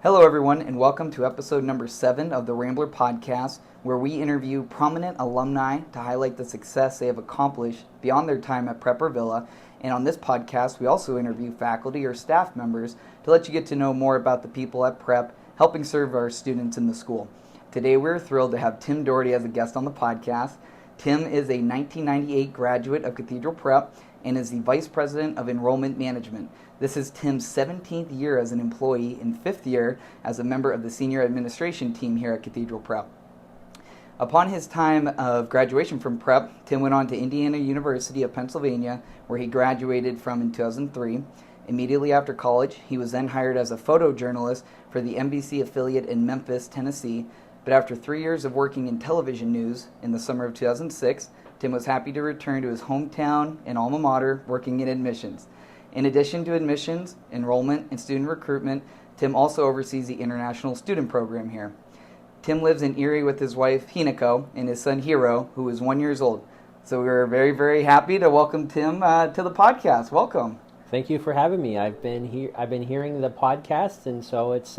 Hello, everyone, and welcome to episode number 7 of the Rambler Podcast, where we interview prominent alumni to highlight the success they have accomplished beyond their time at Prep or Villa. And on this podcast, we also interview faculty or staff members to let you get to know more about the people at Prep, helping serve our students in the school. Today, we're thrilled to have Tim Dougherty as a guest on the podcast. Tim is a 1998 graduate of Cathedral Prep and is the Vice President of Enrollment Management. This is Tim's 17th year as an employee and 5th year as a member of the senior administration team here at Cathedral Prep. Upon his time of graduation from Prep, Tim went on to Indiana University of Pennsylvania, where he graduated from in 2003. Immediately after college, he was then hired as a photojournalist for the NBC affiliate in Memphis, Tennessee. But after 3 years of working in television news in the summer of 2006, Tim was happy to return to his hometown and alma mater, working in admissions. In addition to admissions, enrollment, and student recruitment, Tim also oversees the international student program here. Tim lives in Erie with his wife, Hinako, and his son, Hiro, who is 1 year old. So we're very, very happy to welcome Tim to the podcast. Welcome. Thank you for having me. I've been hearing the podcast, and so it's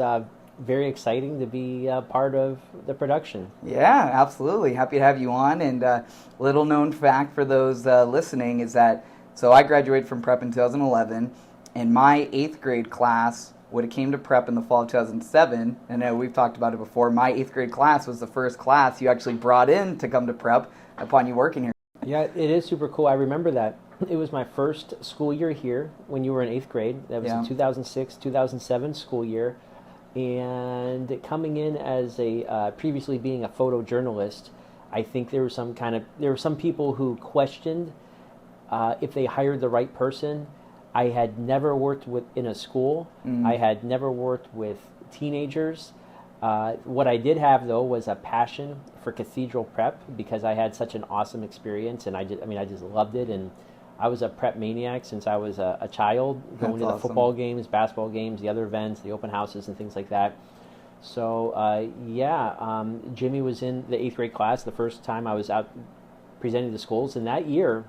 very exciting to be part of the production. Yeah, absolutely. Happy to have you on. And little known fact for those listening is that so I graduated from Prep in 2011, and my 8th grade class would have came to Prep in the fall of 2007. I know we've talked about it before. My 8th grade class was the first class you actually brought in to come to Prep upon you working here. Yeah, it is super cool. I remember that. It was my first school year here when you were in 8th grade. That was the 2006-2007 school year. And coming in as a previously being a photojournalist, I think there were some people who questioned if they hired the right person. I had never worked in a school. I had never worked with teenagers. What I did have, though, was a passion for Cathedral Prep because I had such an awesome experience, and I just loved it. And I was a prep maniac since I was a child, going to the football games, basketball games, the other events, the open houses, and things like that. So, Jimmy was in the 8th grade class the first time I was out presenting to schools, and that year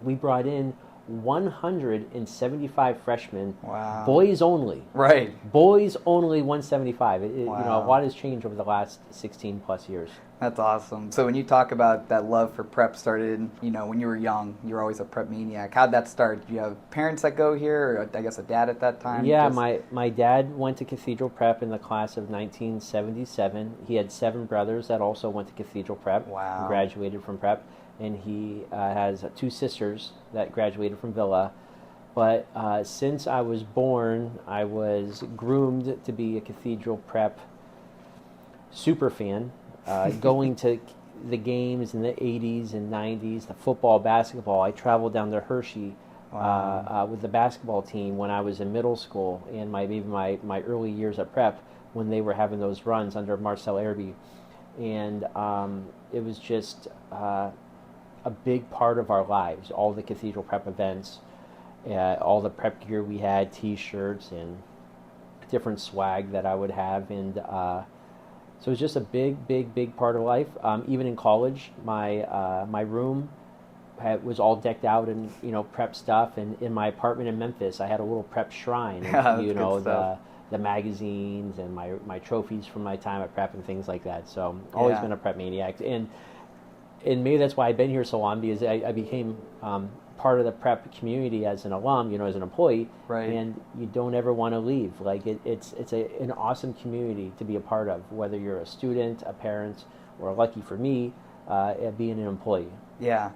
we brought in 175 freshmen. Wow. Boys only. Right. Boys only 175. Wow. You know, a lot has changed over the last 16 plus years. That's awesome. So when you talk about that love for Prep started, when you were young, you were always a Prep maniac. How'd that start? Do you have parents that go here, or I guess a dad at that time? Yeah, my dad went to Cathedral Prep in the class of 1977. He had 7 brothers that also went to Cathedral Prep. Wow. Graduated from Prep. And he has 2 sisters that graduated from Villa. But since I was born, I was groomed to be a Cathedral Prep super fan, going to the games in the 80s and 90s, the football, basketball. I traveled down to Hershey with the basketball team when I was in middle school and my early years at Prep when they were having those runs under Marcel Airby. And it was just a big part of our lives, all the Cathedral Prep events, all the prep gear we had, T-shirts and different swag that I would have. And so it was just a big part of life. Even in college, my room was all decked out in prep stuff. And in my apartment in Memphis, I had a little prep shrine. The magazines and my trophies from my time at Prep and things like that. So always been a prep maniac. And maybe that's why I've been here so long, because I became part of the Prep community as an alum, as an employee. Right. And you don't ever want to leave. Like it's an awesome community to be a part of, whether you're a student, a parent, or lucky for me, being an employee. Yeah,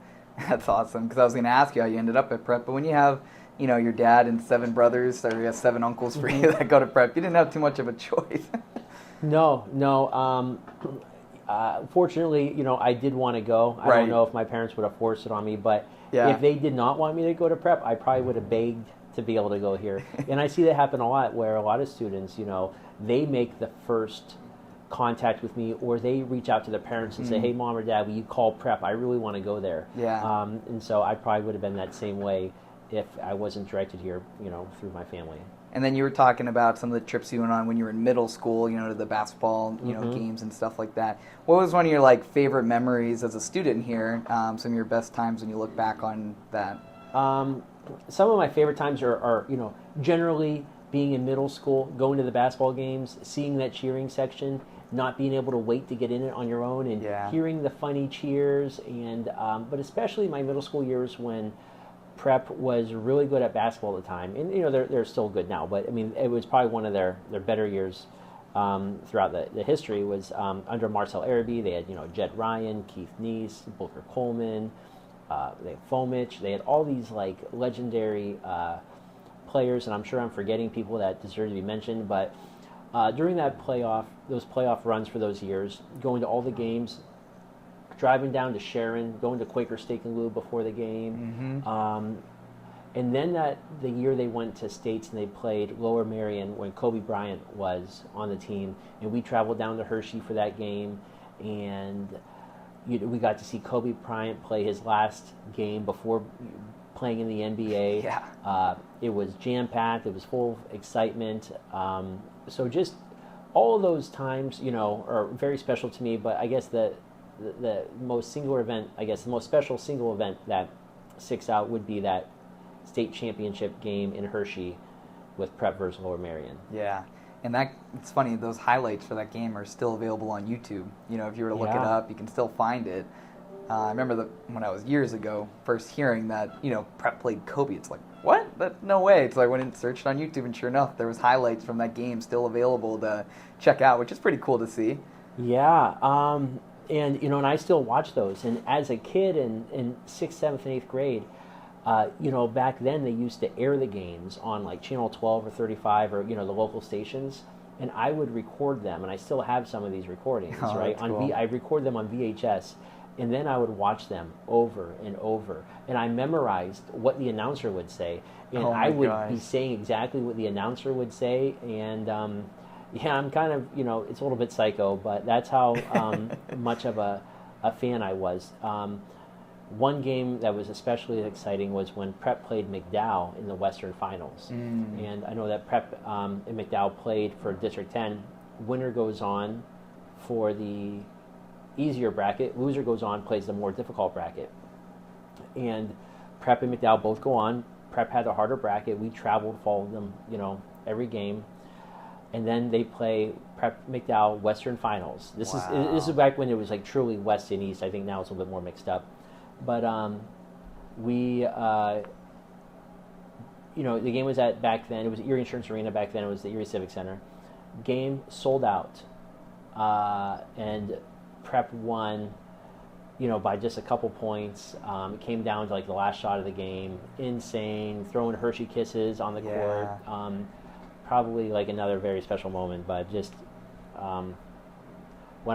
that's awesome. Because I was going to ask you how you ended up at Prep, but when you have your dad and 7 brothers, or you have 7 uncles for you that go to Prep, you didn't have too much of a choice. No. Fortunately, I did want to go. I don't know if my parents would have forced it on me, but if they did not want me to go to Prep, I probably would have begged to be able to go here. And I see that happen a lot, where a lot of students, they make the first contact with me, or they reach out to their parents and say, "Hey, Mom or Dad, will you call Prep? I really want to go there." Yeah. And so I probably would have been that same way if I wasn't directed here, through my family. And then you were talking about some of the trips you went on when you were in middle school, to the basketball, games and stuff like that. What was one of your favorite memories as a student here? Some of your best times when you look back on that? Some of my favorite times are generally being in middle school, going to the basketball games, seeing that cheering section, not being able to wait to get in it on your own, and hearing the funny cheers, and but especially my middle school years when Prep was really good at basketball at the time, and they're still good now, but I mean it was probably one of their better years throughout the history was under Marcel Araby. They had Jed Ryan, Keith Neese, Booker Coleman, they had Fomich. They had all these like legendary players, and I'm sure I'm forgetting people that deserve to be mentioned, but during those playoff runs for those years, going to all the games, driving down to Sharon, going to Quaker Steak and Lube before the game, and then the year they went to States and they played Lower Merion when Kobe Bryant was on the team, and we traveled down to Hershey for that game, and we got to see Kobe Bryant play his last game before playing in the NBA. It was jam-packed. It was full of excitement. So just all of those times, are very special to me. But I guess the most special single event that sticks out would be that state championship game in Hershey with Prep versus Lower Merion. Yeah. And it's funny, those highlights for that game are still available on YouTube. If you were to look it up, you can still find it. I remember when I was years ago first hearing that, Prep played Kobe. It's like, what? No way. So I went and searched on YouTube, and sure enough, there was highlights from that game still available to check out, which is pretty cool to see. Yeah. And I still watch those. And as a kid in 6th, 7th, and 8th grade, back then they used to air the games on like Channel 12 or 35 or, the local stations. And I would record them, and I still have some of these recordings, right? Cool. I record them on VHS. And then I would watch them over and over. And I memorized what the announcer would say. And I would be saying exactly what the announcer would say. And, I'm kind of, it's a little bit psycho, but that's how much of a fan I was. One game that was especially exciting was when Prep played McDowell in the Western Finals. And I know that Prep and McDowell played for District 10. Winner goes on for the easier bracket. Loser goes on, plays the more difficult bracket. And Prep and McDowell both go on. Prep had the harder bracket. We traveled, followed them, every game. And then they play Prep McDowell Western Finals. This is back when it was like truly West and East. I think now it's a little bit more mixed up. But the game was back then. It was Erie Insurance Arena back then. It was the Erie Civic Center. Game sold out, and Prep won, by just a couple points. It came down to like the last shot of the game. Insane, throwing Hershey kisses on the court. Probably like another very special moment, but just one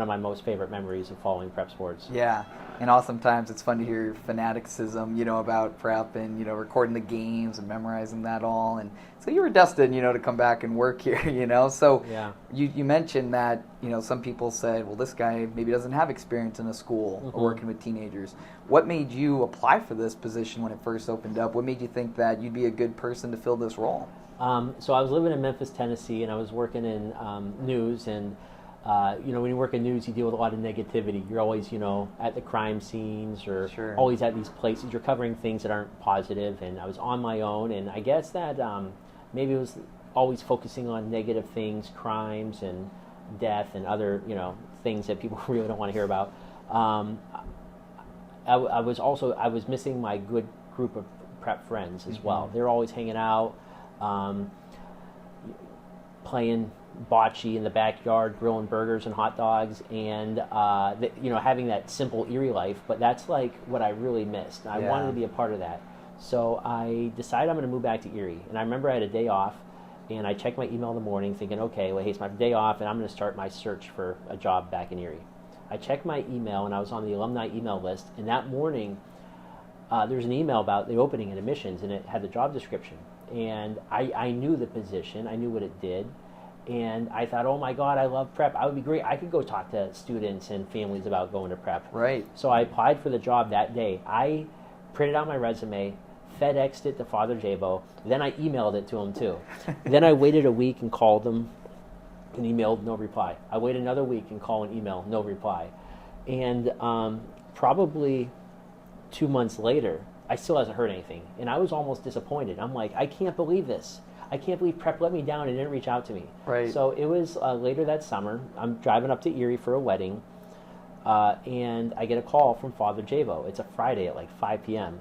of my most favorite memories of following Prep sports. Yeah, and oftentimes it's fun to hear your fanaticism, about Prep and, recording the games and memorizing that all. And so you were destined, to come back and work here, So you mentioned that, some people said, well, this guy maybe doesn't have experience in a school or working with teenagers. What made you apply for this position when it first opened up? What made you think that you'd be a good person to fill this role? So I was living in Memphis, Tennessee, and I was working in news, and when you work in news, you deal with a lot of negativity. You're always, at the crime scenes or always at these places. You're covering things that aren't positive, and I was on my own, and I guess that maybe it was always focusing on negative things, crimes and death and other, things that people really don't want to hear about. I was missing my good group of Prep friends as well. They were always hanging out, playing bocce in the backyard, grilling burgers and hot dogs, and having that simple Erie life. But that's like what I really missed. I wanted to be a part of that. So I decided I'm going to move back to Erie. And I remember I had a day off, and I checked my email in the morning thinking, okay, well, hey, it's my day off, and I'm going to start my search for a job back in Erie. I checked my email, and I was on the alumni email list, and that morning there was an email about the opening in admissions, and it had the job description. And I knew the position. I knew what it did. And I thought, oh my God, I love Prep. I would be great. I could go talk to students and families about going to Prep. Right. So I applied for the job that day. I printed out my resume, FedExed it to Father Jabo. Then I emailed it to him too. Then I waited a week and called him and emailed, no reply. I waited another week and called and email, no reply. And probably 2 months later, I still hasn't heard anything. And I was almost disappointed. I'm like, I can't believe this. I can't believe Prep let me down and didn't reach out to me. Right. So it was later that summer. I'm driving up to Erie for a wedding, and I get a call from Father Javo. It's a Friday at like 5 p.m.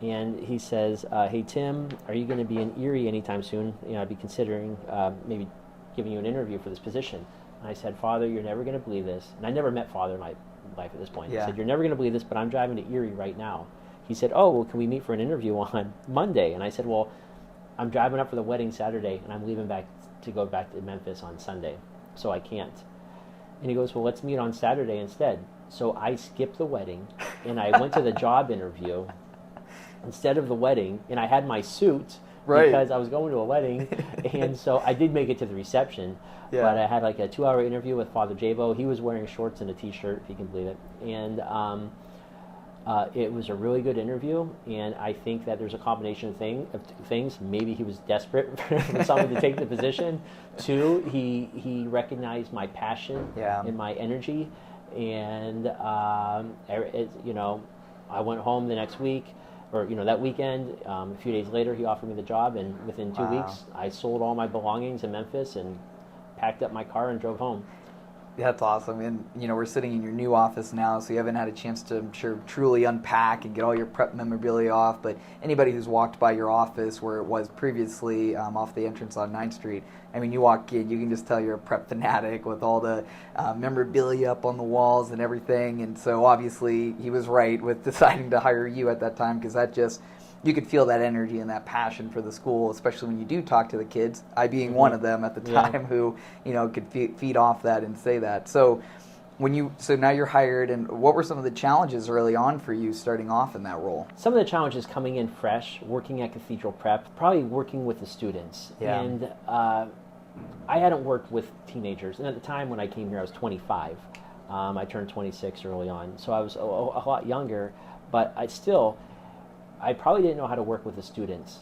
And he says, hey, Tim, are you going to be in Erie anytime soon? I'd be considering maybe giving you an interview for this position. And I said, Father, you're never going to believe this. And I never met Father in my life at this point. Yeah. I said, you're never going to believe this, but I'm driving to Erie right now. He said, oh, well, can we meet for an interview on Monday? And I said, well, I'm driving up for the wedding Saturday, and I'm leaving to go back to Memphis on Sunday, so I can't. And he goes, well, let's meet on Saturday instead. So I skipped the wedding, and I went to the job interview instead of the wedding, and I had my suit because I was going to a wedding, and so I did make it to the reception, but I had like a 2-hour interview with Father Javo. He was wearing shorts and a t-shirt, if you can believe it, and it was a really good interview, and I think that there's a combination of things. Maybe he was desperate for someone to take the position. 2, he recognized my passion and my energy, and I went home the next week, or that weekend. A few days later, he offered me the job, and within 2 weeks, I sold all my belongings in Memphis and packed up my car and drove home. That's awesome. And, we're sitting in your new office now, so you haven't had a chance to, I'm sure, truly unpack and get all your prep memorabilia off. But anybody who's walked by your office where it was previously off the entrance on 9th Street, you walk in, you can just tell you're a prep fanatic with all the memorabilia up on the walls and everything. And so obviously he was right with deciding to hire you at that time, because that just... you could feel that energy and that passion for the school, especially when you do talk to the kids, I being one of them at the time who, could feed off that and say that. So now you're hired, and what were some of the challenges early on for you starting off in that role? Some of the challenges coming in fresh, working at Cathedral Prep, probably working with the students. Yeah. And I hadn't worked with teenagers. And at the time when I came here, I was 25. I turned 26 early on. So I was a lot younger, but I probably didn't know how to work with the students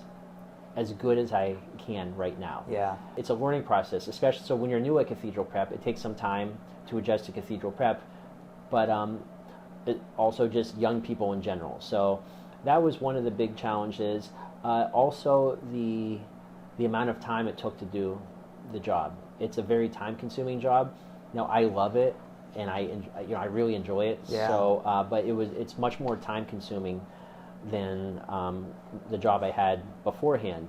as good as I can right now. Yeah. It's a learning process, especially so when you're new at Cathedral Prep, it takes some time to adjust to Cathedral Prep, but also just young people in general. So that was one of the big challenges. Also the amount of time it took to do the job. It's a very time-consuming job. Now, I love it, and I really enjoy it. Yeah. So, but it's much more time-consuming than the job I had beforehand.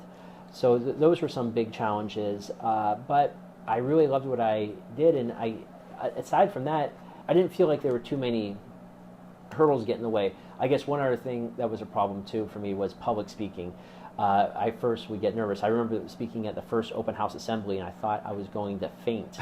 So those were some big challenges, but I really loved what I did, and aside from that, I didn't feel like there were too many hurdles getting in the way. I guess one other thing that was a problem too for me was public speaking. I first would get nervous. I remember speaking at the first open house assembly, and I thought I was going to faint.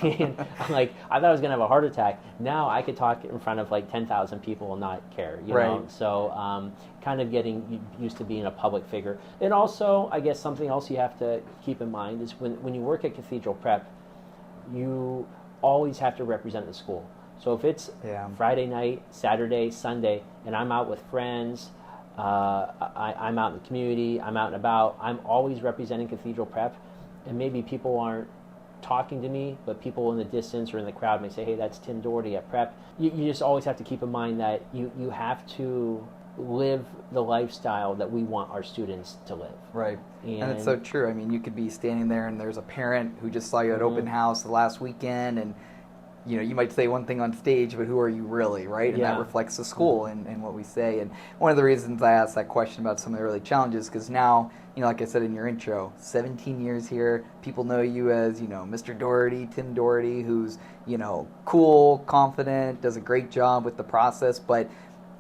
And I thought I was going to have a heart attack. Now I could talk in front of like 10,000 people and not care, you know? So kind of getting used to being a public figure. And also, I guess something else you have to keep in mind is when you work at Cathedral Prep, you always have to represent the school. So if it's Friday night, Saturday, Sunday, and I'm out with friends, I'm out in the community, I'm out and about, I'm always representing Cathedral Prep, and maybe people aren't talking to me, but people in the distance or in the crowd may say, hey, that's Tim Dougherty at Prep. You just always have to keep in mind that you have to live the lifestyle that we want our students to live. Right. And it's so true. I mean, you could be standing there and there's a parent who just saw you at open house the last weekend, and you might say one thing on stage, but who are you really, right? And that reflects the school and what we say. And one of the reasons I asked that question about some of the early challenges, because now, like I said in your intro, 17 years here, people know you as, Mr. Dougherty, Tim Dougherty, who's, cool, confident, does a great job with the process. But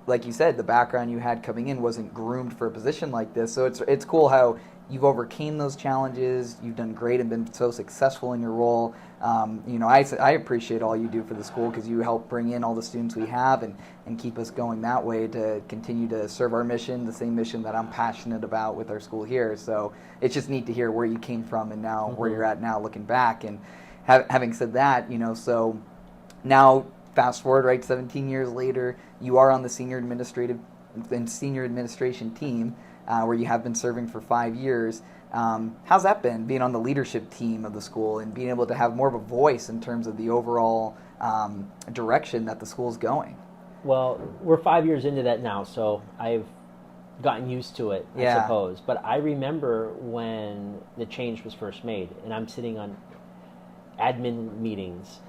like you said, the background you had coming in wasn't groomed for a position like this. So it's cool how you've overcame those challenges. You've done great and been so successful in your role. I appreciate all you do for the school, because you help bring in all the students we have and keep us going that way to continue to serve our mission, the same mission that I'm passionate about with our school here. So it's just neat to hear where you came from and now where you're at now looking back. And having said that, so now fast forward, right, 17 years later, you are on the senior administration team, where you have been serving for 5 years. How's that been, being on the leadership team of the school and being able to have more of a voice in terms of the overall direction that the school's going? Well, we're 5 years into that now, so I've gotten used to it, I suppose. But I remember when the change was first made, and I'm sitting on admin meetings,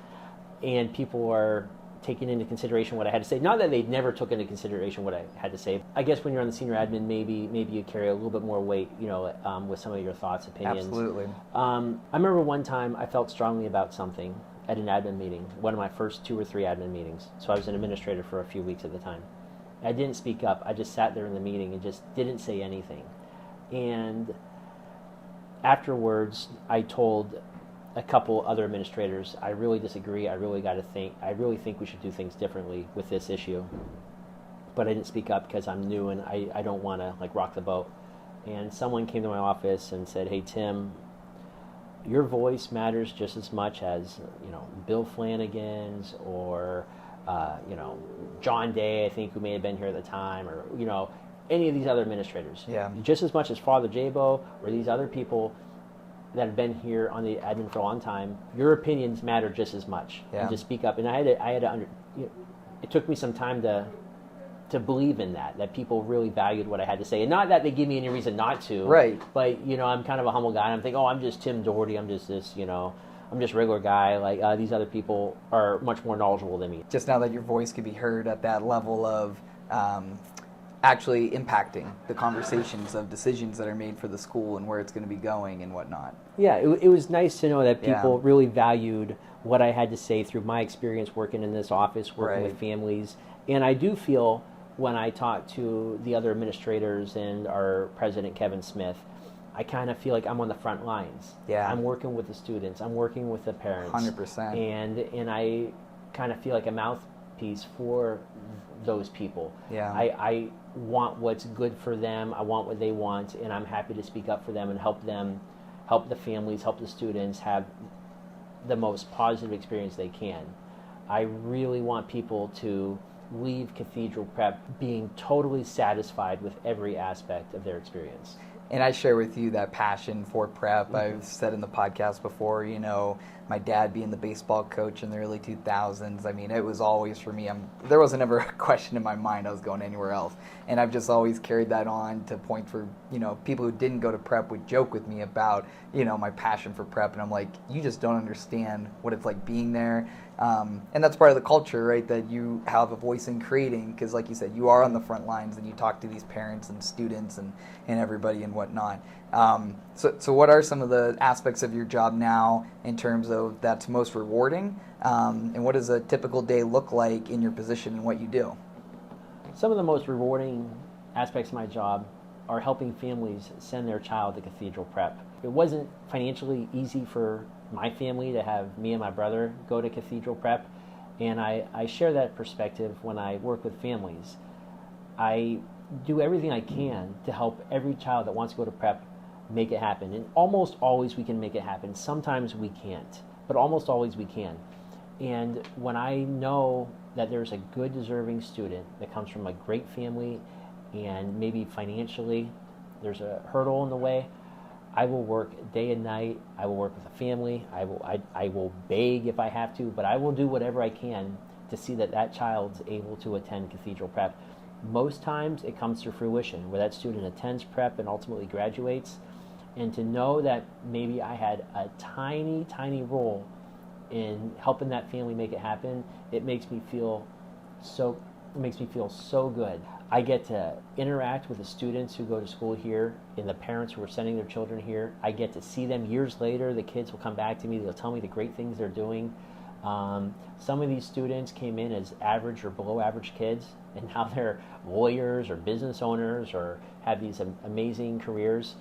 and people are taking into consideration what I had to say. Not that they never took into consideration what I had to say. I guess when you're on the senior admin, maybe you carry a little bit more weight, with some of your thoughts, opinions. Absolutely. I remember one time I felt strongly about something at an admin meeting, one of my first 2 or 3 admin meetings. So I was an administrator for a few weeks at the time. I didn't speak up. I just sat there in the meeting and just didn't say anything. And afterwards, I told a couple other administrators, I really disagree. I really think we should do things differently with this issue. But I didn't speak up because I'm new and I don't want to rock the boat. And someone came to my office and said, "Hey, Tim, your voice matters just as much as Bill Flanagan's or John Day, I think, who may have been here at the time, or any of these other administrators. Yeah. Just as much as Father Jabo or these other people that have been here on the admin for a long time. Your opinions matter just as much. Yeah. And just speak up." And I had to it took me some time to believe in that people really valued what I had to say. And not that they give me any reason not to. Right. But, I'm kind of a humble guy, and I'm thinking, I'm just Tim Dougherty, I'm just this, I'm just a regular guy. These other people are much more knowledgeable than me. Just now that your voice could be heard at that level of actually impacting the conversations of decisions that are made for the school and where it's going to be going and whatnot. Yeah, it was nice to know that people really valued what I had to say through my experience working in this office, working with families. And I do feel when I talk to the other administrators and our president, Kevin Smith, I kind of feel like I'm on the front lines. Yeah. I'm working with the students. I'm working with the parents. 100%. And I kind of feel like a mouthpiece for those people. Yeah. I want what's good for them. I want what they want, and I'm happy to speak up for them and help the families, help the students have the most positive experience they can. I really want people to leave Cathedral Prep being totally satisfied with every aspect of their experience. And I share with you that passion for prep. Mm-hmm. I've said in the podcast before, my dad being the baseball coach in the early 2000s, I mean, it was always for me, there wasn't ever a question in my mind I was going anywhere else. And I've just always carried that on to point for, people who didn't go to prep would joke with me about, my passion for prep. And I'm like, you just don't understand what it's like being there. And that's part of the culture, right, that you have a voice in creating, because like you said, you are on the front lines and you talk to these parents and students and everybody and whatnot. So what are some of the aspects of your job now in terms of that's most rewarding? And what does a typical day look like in your position and what you do? Some of the most rewarding aspects of my job are helping families send their child to Cathedral Prep. It wasn't financially easy for my family to have me and my brother go to Cathedral Prep, and I share that perspective when I work with families. I do everything I can to help every child that wants to go to prep make it happen, and almost always we can make it happen. Sometimes we can't, but almost always we can. And when I know that there's a good deserving student that comes from a great family and maybe financially there's a hurdle in the way, I will work day and night. I will work with the family. I will beg if I have to, but I will do whatever I can to see that child's able to attend Cathedral Prep. Most times it comes to fruition where that student attends prep and ultimately graduates. And to know that maybe I had a tiny, tiny role in helping that family make it happen, it makes me feel so good. I get to interact with the students who go to school here and the parents who are sending their children here. I get to see them years later. The kids will come back to me. They'll tell me the great things they're doing. Some of these students came in as average or below average kids, and now they're lawyers or business owners or have these amazing careers.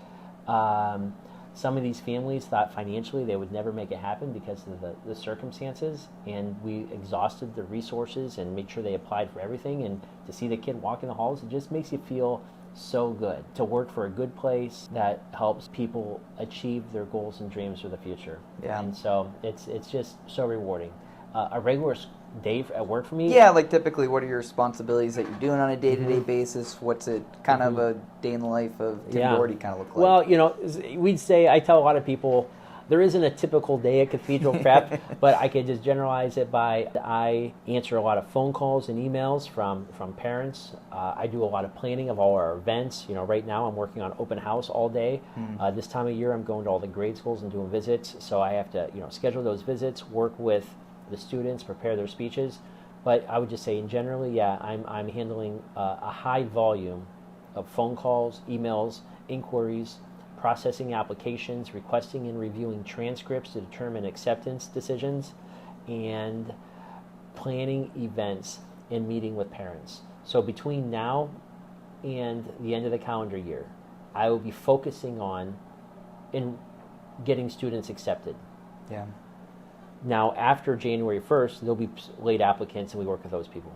Some of these families thought financially they would never make it happen because of the circumstances, and we exhausted the resources and made sure they applied for everything. And to see the kid walk in the halls, it just makes you feel so good to work for a good place that helps people achieve their goals and dreams for the future. Yeah. And so it's just so rewarding. A regular day at work for me? Yeah, like typically what are your responsibilities that you're doing on a day-to-day basis? What's it kind of a day in the life of Tim Dougherty kind of look like? Well, I tell a lot of people there isn't a typical day at Cathedral Prep, but I could just generalize it by I answer a lot of phone calls and emails from parents. I do a lot of planning of all our events. Right now I'm working on open house all day. This time of year I'm going to all the grade schools and doing visits, so I have to schedule those visits, work with the students, prepare their speeches. But I would just say, in generally, yeah, I'm handling a high volume of phone calls, emails, inquiries, processing applications, requesting and reviewing transcripts to determine acceptance decisions, and planning events and meeting with parents. So between now and the end of the calendar year, I will be focusing on getting students accepted. Yeah. Now, after January 1st, there'll be late applicants, and we work with those people.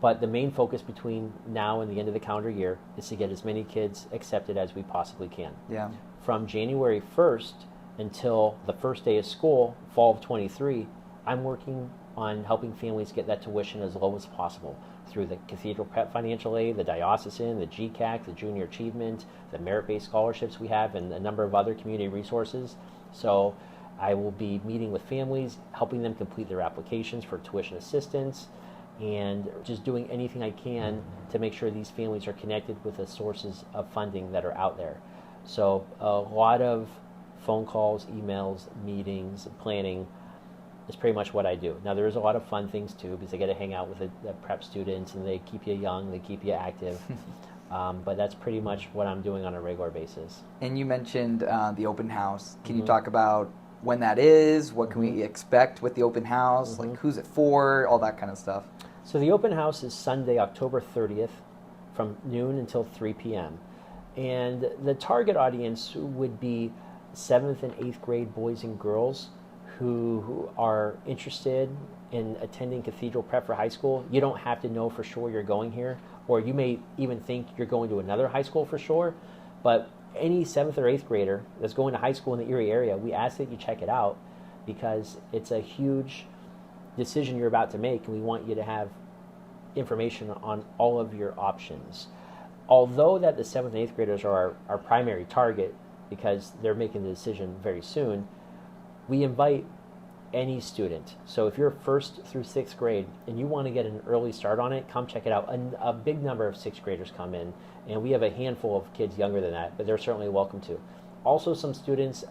But the main focus between now and the end of the calendar year is to get as many kids accepted as we possibly can. Yeah. From January 1st until the first day of school, fall of 23, I'm working on helping families get that tuition as low as possible through the Cathedral Prep Financial Aid, the Diocesan, the GCAC, the Junior Achievement, the merit-based scholarships we have, and a number of other community resources. So I will be meeting with families, helping them complete their applications for tuition assistance, and just doing anything I can to make sure these families are connected with the sources of funding that are out there. So a lot of phone calls, emails, meetings, planning is pretty much what I do. Now, there is a lot of fun things too, because I get to hang out with the prep students, and they keep you young, they keep you active. But that's pretty much what I'm doing on a regular basis. And you mentioned the open house. Can you talk about when that is? What can we expect with the open house? Like, who's it for? All that kind of stuff. So the open house is Sunday, October 30th, from noon until 3 p.m. And the target audience would be 7th and 8th grade boys and girls who are interested in attending Cathedral Prep for high school. You don't have to know for sure you're going here, or you may even think you're going to another high school for sure. But any 7th or 8th grader that's going to high school in the Erie area, we ask that you check it out, because it's a huge decision you're about to make, and we want you to have information on all of your options. Although that the 7th and 8th graders are our primary target, because they're making the decision very soon, we invite any student. So if you're 1st through 6th grade and you want to get an early start on it, come check it out. A big number of 6th graders come in, and we have a handful of kids younger than that, but they're certainly welcome to. Also, some students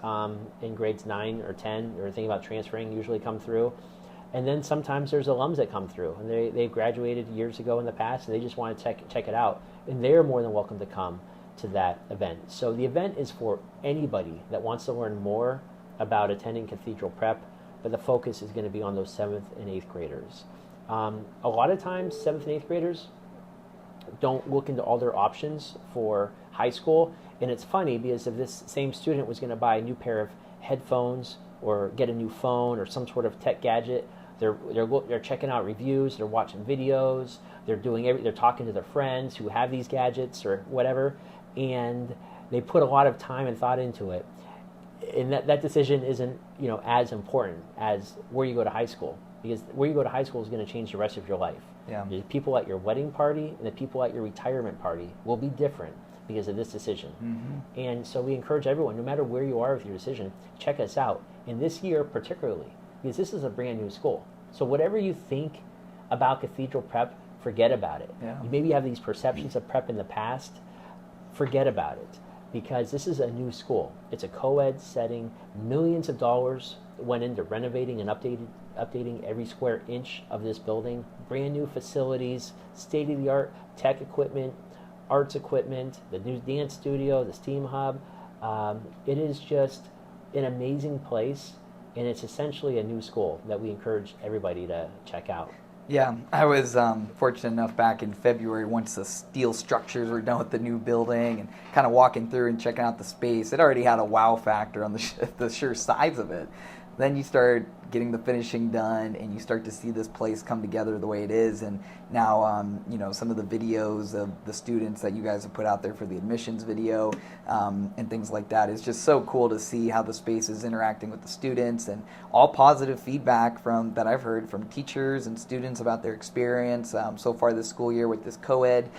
in grades 9 or 10 or thinking about transferring usually come through. And then sometimes there's alums that come through, and they graduated years ago in the past, and they just want to check it out. And they're more than welcome to come to that event. So the event is for anybody that wants to learn more about attending Cathedral Prep, but the focus is going to be on those 7th and 8th graders. A lot of times, 7th and 8th graders don't look into all their options for high school. And it's funny, because if this same student was going to buy a new pair of headphones or get a new phone or some sort of tech gadget, they're checking out reviews, they're watching videos, they're talking to their friends who have these gadgets or whatever, and they put a lot of time and thought into it. And that decision isn't as important as where you go to high school, because where you go to high school is going to change the rest of your life. Yeah. The people at your wedding party and the people at your retirement party will be different because of this decision. Mm-hmm. And so we encourage everyone, no matter where you are with your decision, check us out. And this year particularly, because this is a brand new school. So whatever you think about Cathedral Prep, forget about it. Yeah. You maybe have these perceptions of prep in the past, forget about it. Because this is a new school. It's a co-ed setting. Millions of dollars went into renovating and updating every square inch of this building. Brand new facilities, state-of-the-art tech equipment, arts equipment, the new dance studio, the STEAM hub. It is just an amazing place, and it's essentially a new school that we encourage everybody to check out. Yeah, I was fortunate enough back in February, once the steel structures were done with the new building, and kind of walking through and checking out the space. It already had a wow factor on the sheer size of it. Then you start getting the finishing done, and you start to see this place come together the way it is. And now, some of the videos of the students that you guys have put out there for the admissions video and things like that. It's just so cool to see how the space is interacting with the students, and all positive feedback that I've heard from teachers and students about their experience so far this school year with this co-ed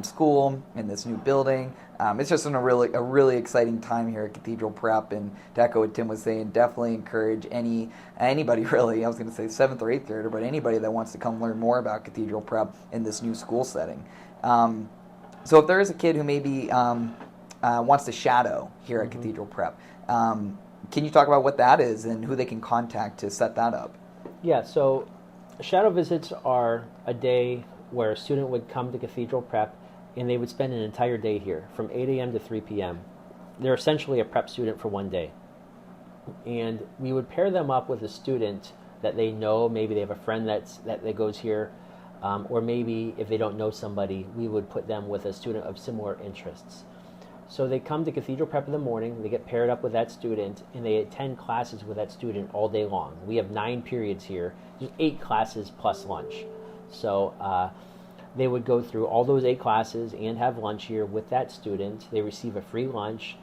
school and this new building. It's just a really exciting time here at Cathedral Prep, and to echo what Tim was saying, definitely encourage anybody really, I was going to say 7th or 8th grader, but anybody that wants to come learn more about Cathedral Prep in this new school setting. So if there is a kid who maybe wants to shadow here at Cathedral Prep, can you talk about what that is and who they can contact to set that up? Yeah, so shadow visits are a day where a student would come to Cathedral Prep and they would spend an entire day here from 8 a.m. to 3 p.m. They're essentially a prep student for one day. And we would pair them up with a student that they know. Maybe they have a friend that goes here, or maybe if they don't know somebody, we would put them with a student of similar interests. So they come to Cathedral Prep in the morning, they get paired up with that student, and they attend classes with that student all day long. We have 9 periods here, just 8 classes plus lunch. So they would go through all those 8 classes and have lunch here with that student. They receive a free lunch,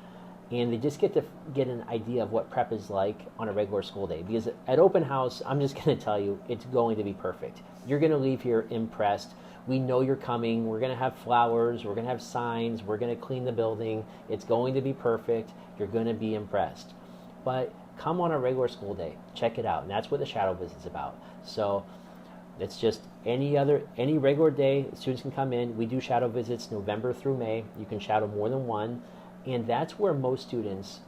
and they just get to get an idea of what prep is like on a regular school day. Because at open house, I'm just going to tell you, it's going to be perfect. You're going to leave here impressed. We know you're coming. We're going to have flowers. We're going to have signs. We're going to clean the building. It's going to be perfect. You're going to be impressed. But come on a regular school day. Check it out. And that's what the shadow visit's about. So it's just any regular day, students can come in. We do shadow visits November through May. You can shadow more than one. And that's where most students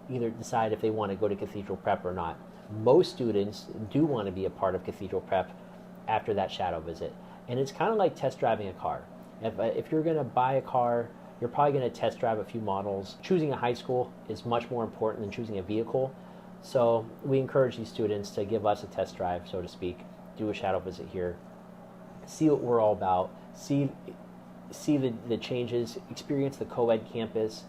either decide if they want to go to Cathedral Prep or not. Most students do want to be a part of Cathedral Prep after that shadow visit. And it's kind of like test driving a car. If you're going to buy a car, you're probably going to test drive a few models. Choosing a high school is much more important than choosing a vehicle. So we encourage these students to give us a test drive, so to speak, do a shadow visit here, see what we're all about, see the changes, experience the co-ed campus,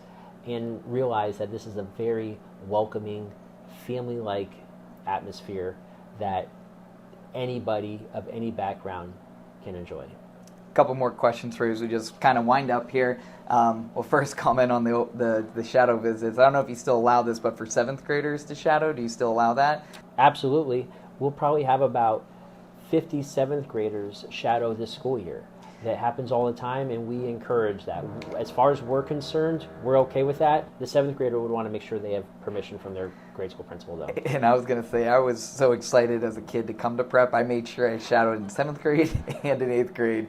and realize that this is a very welcoming, family-like atmosphere that anybody of any background can enjoy. A couple more questions for you as we just kind of wind up here. Well, first comment on the shadow visits. I don't know if you still allow this, but for 7th graders to shadow, do you still allow that? Absolutely. We'll probably have about 50 7th graders shadow this school year. That happens all the time, and we encourage that. As far as we're concerned, we're okay with that. The 7th grader would want to make sure they have permission from their grade school principal, though. And I was going to say, I was so excited as a kid to come to prep. I made sure I shadowed in 7th grade and in 8th grade,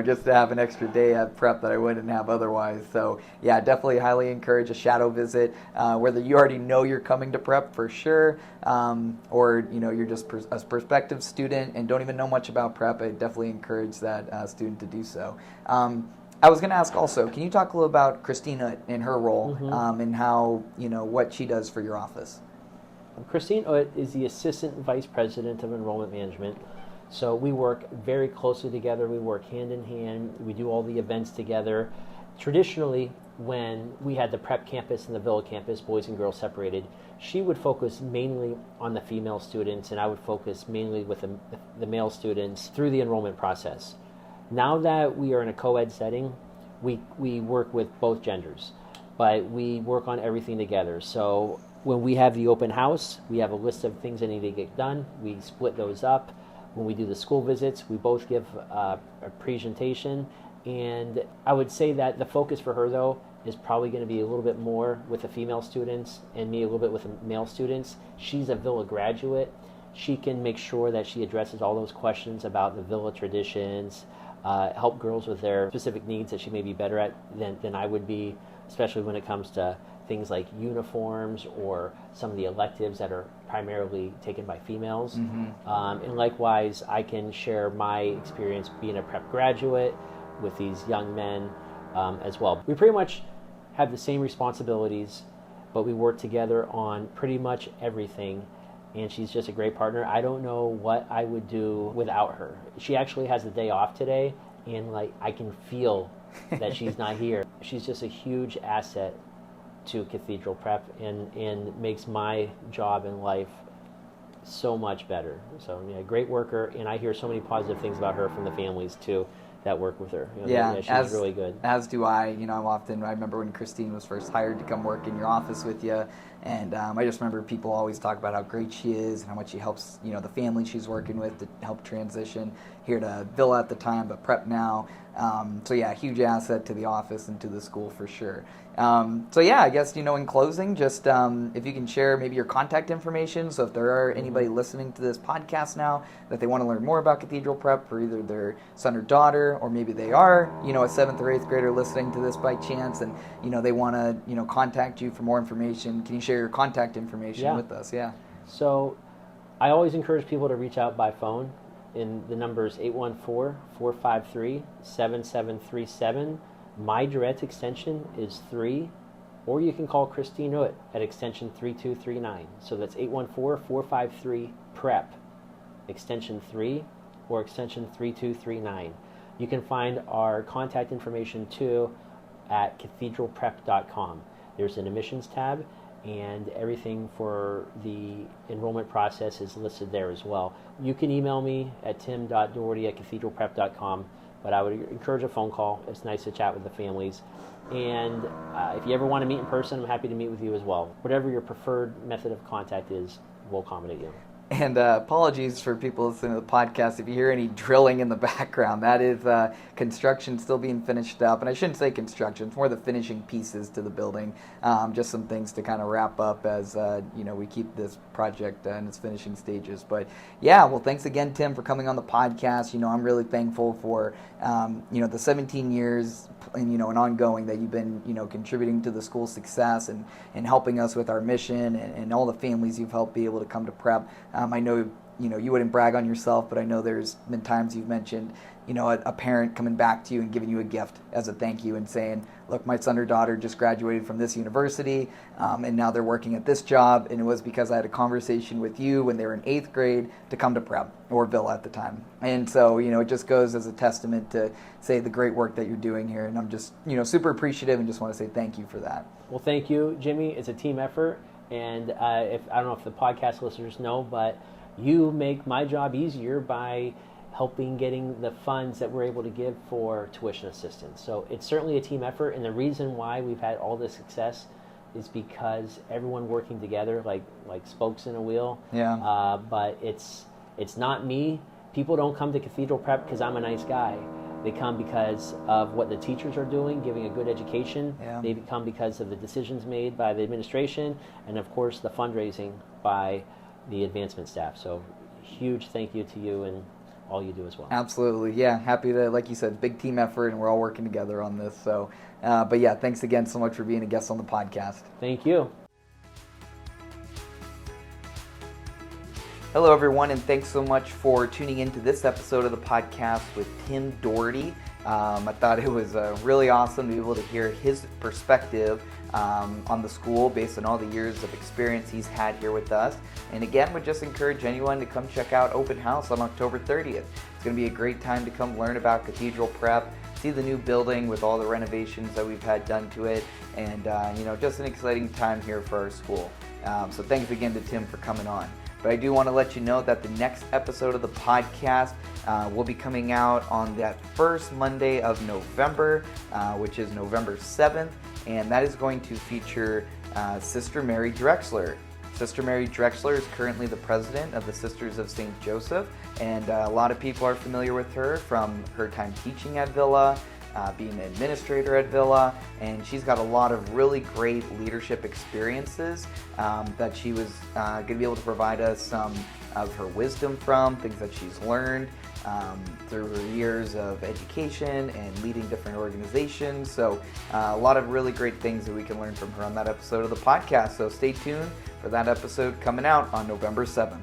just to have an extra day at prep that I wouldn't have otherwise. So, yeah, definitely highly encourage a shadow visit, whether you already know you're coming to prep for sure, or, you're just a prospective student and don't even know much about prep. I definitely encourage that student to do so. I was going to ask also, can you talk a little about Christina and her role, and how, what she does for your office? Christina is the Assistant Vice President of Enrollment Management. So we work very closely together. We work hand in hand. We do all the events together. Traditionally, when we had the prep campus and the Villa campus, boys and girls separated, she would focus mainly on the female students, and I would focus mainly with the male students through the enrollment process. Now that we are in a co-ed setting, we work with both genders, but we work on everything together. So when we have the open house, we have a list of things that need to get done. We split those up. When we do the school visits, we both give a presentation. And I would say that the focus for her, though, is probably going to be a little bit more with the female students and me a little bit with the male students. She's a Villa graduate. She can make sure that she addresses all those questions about the Villa traditions, help girls with their specific needs that she may be better at than I would be, especially when it comes to things like uniforms or some of the electives that are primarily taken by females. And likewise, I can share my experience being a prep graduate with these young men as well. We pretty much have the same responsibilities, but we work together on pretty much everything. And she's just a great partner. I don't know what I would do without her. She actually has the day off today, and I can feel that she's not here. She's just a huge asset to Cathedral Prep and makes my job in life so much better. So yeah, great worker, and I hear so many positive things about her from the families too that work with her. She's really good. As do I. I remember when Christine was first hired to come work in your office with you, and I just remember people always talk about how great she is and how much she helps, the family she's working with to help transition here to Villa at the time, but Prep now. Huge asset to the office and to the school for sure. I guess, in closing, just if you can share maybe your contact information. So if there are anybody listening to this podcast now that they want to learn more about Cathedral Prep for either their son or daughter, or maybe they are, a 7th or 8th grader listening to this by chance, and, they want to, contact you for more information, can you share your contact information with us? Yeah. So I always encourage people to reach out by phone. And the number is 814-453-7737. My direct extension is 3, or you can call Christina at extension 3239. So that's 814-453-PREP, extension 3, or extension 3239. You can find our contact information too at cathedralprep.com. There's an admissions tab, and everything for the enrollment process is listed there as well. You can email me at tim.dougherty@cathedralprep.com, but I would encourage a phone call. It's nice to chat with the families. And if you ever want to meet in person, I'm happy to meet with you as well. Whatever your preferred method of contact is, we'll accommodate you. And apologies for people listening to the podcast if you hear any drilling in the background. That is construction still being finished up. And I shouldn't say construction, it's more the finishing pieces to the building. Just some things to kind of wrap up as we keep this project in its finishing stages. But thanks again, Tim, for coming on the podcast. I'm really thankful for the 17 years and ongoing that you've been contributing to the school's success and helping us with our mission and all the families you've helped be able to come to Prep. I know you wouldn't brag on yourself, but I know there's been times you've mentioned a parent coming back to you and giving you a gift as a thank you and saying, look, my son or daughter just graduated from this university and now they're working at this job, and it was because I had a conversation with you when they were in 8th grade to come to Prep, or Villa at the time. And so it just goes as a testament to say the great work that you're doing here, and I'm just super appreciative and just want to say thank you for that. Well, thank you, Jimmy. It's a team effort. And I don't know if the podcast listeners know, but you make my job easier by helping getting the funds that we're able to give for tuition assistance. So it's certainly a team effort, and the reason why we've had all this success is because everyone working together, like spokes in a wheel. Yeah. But it's not me. People don't come to Cathedral Prep because I'm a nice guy. They come because of what the teachers are doing, giving a good education. Yeah. They come because of the decisions made by the administration, and of course the fundraising by the advancement staff. So huge thank you to you and all you do as well. Absolutely. Yeah. Happy to, like you said, big team effort, and we're all working together on this. So, thanks again so much for being a guest on the podcast. Thank you. Hello, everyone, and thanks so much for tuning into this episode of the podcast with Tim Dougherty. I thought it was really awesome to be able to hear his perspective on the school based on all the years of experience he's had here with us. And again, would just encourage anyone to come check out Open House on October 30th. It's going to be a great time to come learn about Cathedral Prep, see the new building with all the renovations that we've had done to it, and just an exciting time here for our school. So thanks again to Tim for coming on. But I do want to let you know that the next episode of the podcast will be coming out on that first Monday of November, which is November 7th, and that is going to feature Sister Mary Drexler. Sister Mary Drexler is currently the president of the Sisters of St. Joseph, and a lot of people are familiar with her from her time teaching at Villa, being an administrator at Villa, and she's got a lot of really great leadership experiences that she was going to be able to provide us some of her wisdom from, things that she's learned through her years of education and leading different organizations. So a lot of really great things that we can learn from her on that episode of the podcast. So stay tuned for that episode coming out on November 7th.